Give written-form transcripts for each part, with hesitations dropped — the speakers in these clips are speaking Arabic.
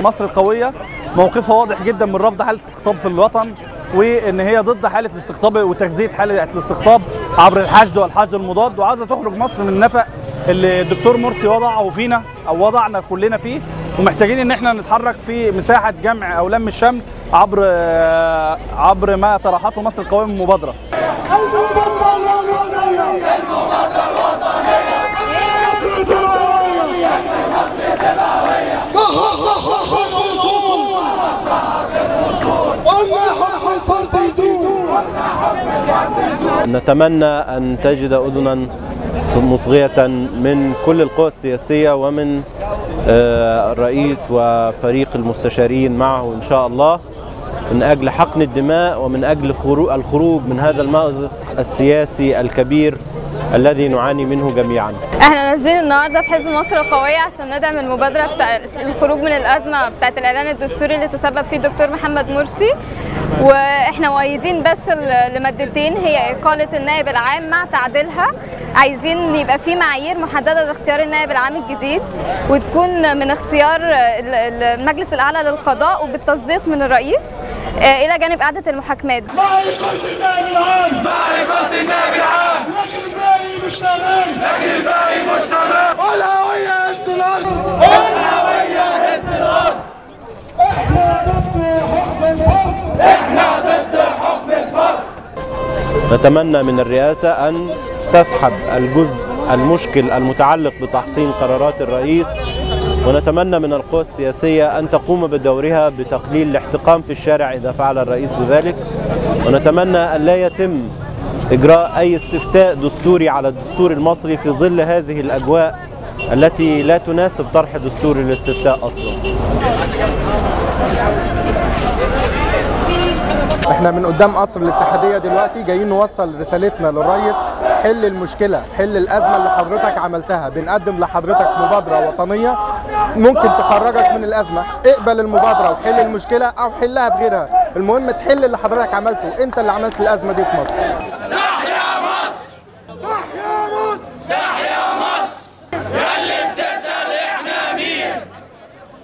مصر القوية موقفها واضح جدا من رفض حالة الاستقطاب في الوطن، وان هي ضد حالة الاستقطاب وتجزئة حالة الاستقطاب عبر الحشد والحشد المضاد، وعايزة تخرج مصر من النفق اللي الدكتور مرسي وضعه فينا او وضعنا كلنا فيه، ومحتاجين ان احنا نتحرك في مساحة جمع او لم الشمل عبر ما طرحته مصر القوية من مبادرة. نتمنى أن تجد أذنا مصغية من كل القوى السياسية ومن الرئيس وفريق المستشارين معه إن شاء الله، من أجل حقن الدماء ومن أجل الخروج من هذا المأزق السياسي الكبير الذي نعاني منه جميعا. احنا نازلين النهارده في حزب مصر القوية عشان ندعم المبادرة بتاع الخروج من الأزمة بتاعت الإعلان الدستوري اللي تسبب فيه الدكتور محمد مرسي، واحنا مؤيدين بس لمادتين، هي إقالة النائب العام مع تعديلها. عايزين يبقى في معايير محددة لاختيار النائب العام الجديد، وتكون من اختيار المجلس الأعلى للقضاء وبالتصديق من الرئيس، إلى جانب إعادة المحاكمات. مع إقالة النائب العام، مع إقالة النائب العام، لكن الباقي مش تمام، لكن الباقي مش تمام. والهوية هز الأرض، والهوية هز الأرض. إحنا ضد حكم الفرد، إحنا ضد حكم الفرد. نتمنى من الرئاسة أن تسحب الجزء المشكل المتعلق بتحصين قرارات الرئيس، ونتمنى من القوى السياسية أن تقوم بدورها بتقليل الاحتقان في الشارع إذا فعل الرئيس ذلك، ونتمنى أن لا يتم إجراء أي استفتاء دستوري على الدستور المصري في ظل هذه الأجواء التي لا تناسب طرح دستور الاستفتاء أصلا. احنا من قدام قصر الاتحادية دلوقتي جايين نوصل رسالتنا للرئيس، حل المشكلة، حل الأزمة اللي حضرتك عملتها. بنقدم لحضرتك مبادرة وطنية ممكن تخرجك من الأزمة، اقبل المبادرة وحل المشكلة أو حلها بغيرها، المهم تحل اللي حضرتك عملته، انت اللي عملت الأزمة دي في مصر. تحيا مصر، تحيا مصر، تحيا مصر. يا اللي بتسأل احنا مين؟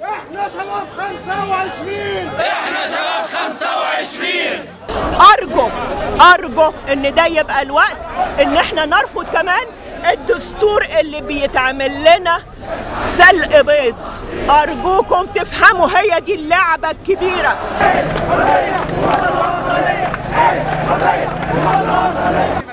احنا شباب 25، احنا شباب 25. أرجو إن ده يبقى الوقت إن إحنا نرفض كمان الدستور اللي بيتعمل لنا سلق بيض. أرجوكم تفهموا هي دي اللعبة الكبيرة.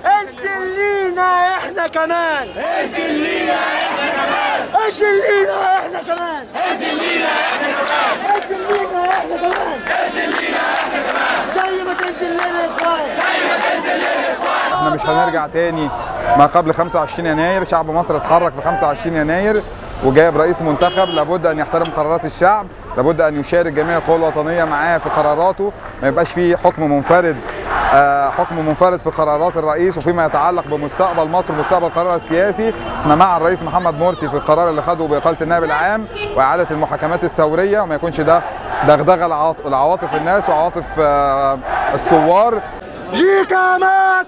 انزل لينا احنا كمان، انزل لينا احنا كمان، انزل لينا احنا كمان، انزل لينا احنا كمان، انزل لينا احنا كمان، انزل لينا احنا كمان، زي ما تنزل لنا يا اخوان، زي ما تنزل لنا يا اخوان. احنا مش هنرجع تاني ما قبل 25 يناير، شعب مصر اتحرك في 25 يناير وجايب رئيس منتخب، لابد ان يحترم قرارات الشعب، لابد ان يشارك جميع القوى الوطنيه معاه في قراراته، ما يبقاش فيه حكم منفرد في قرارات الرئيس وفيما يتعلق بمستقبل مصر ومستقبل قرارها السياسي. احنا مع الرئيس محمد مرسي في القرار اللي خده بإقالة النائب العام واعاده المحاكمات الثوريه، وما يكونش ده دغدغه لعواطف الناس وعواطف الثوار. جيكا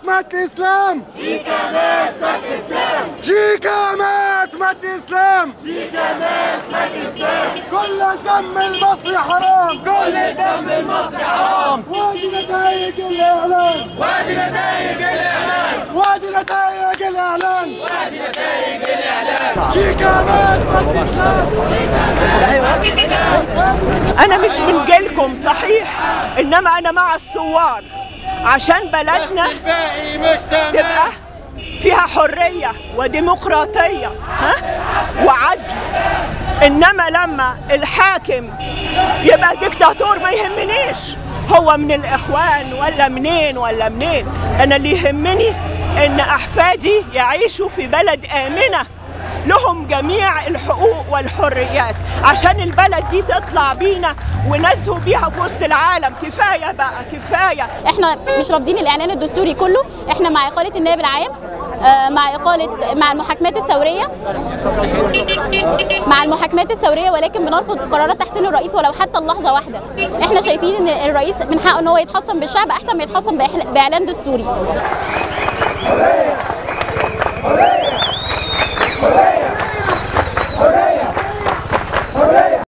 مات الإسلام، جيكا مات الإسلام، جيكا مات الإسلام، جيكا مات الإسلام. كل الدم المصري حرام، كل الدم المصري حرام. وادي نتائج الإعلان، وادي نتائج الإعلان، وادي نتائج الإعلان، وادي نتائج الإعلان. جيكا مات الإسلام، جيكا مات الإسلام. أنا مش من جيلكم صحيح، إنما أنا مع الثوار عشان بلدنا تبقى فيها حرية وديمقراطية وعدل. إنما لما الحاكم يبقى ديكتاتور ما يهمنيش هو من الإخوان ولا منين. أنا اللي يهمني إن أحفادي يعيشوا في بلد آمنة لهم جميع الحقوق والحريات، عشان البلد دي تطلع بينا ونزهو بيها في وسط العالم. كفايه بقى، كفايه. احنا مش رافضين الاعلان الدستوري كله، احنا مع اقاله النائب العام، مع المحاكمات الثوريه، ولكن بنرفض قرارات تحسين الرئيس ولو حتى اللحظه واحده. احنا شايفين ان الرئيس من حقه ان هو يتحصن بالشعب احسن ما يتحصن باعلان دستوري.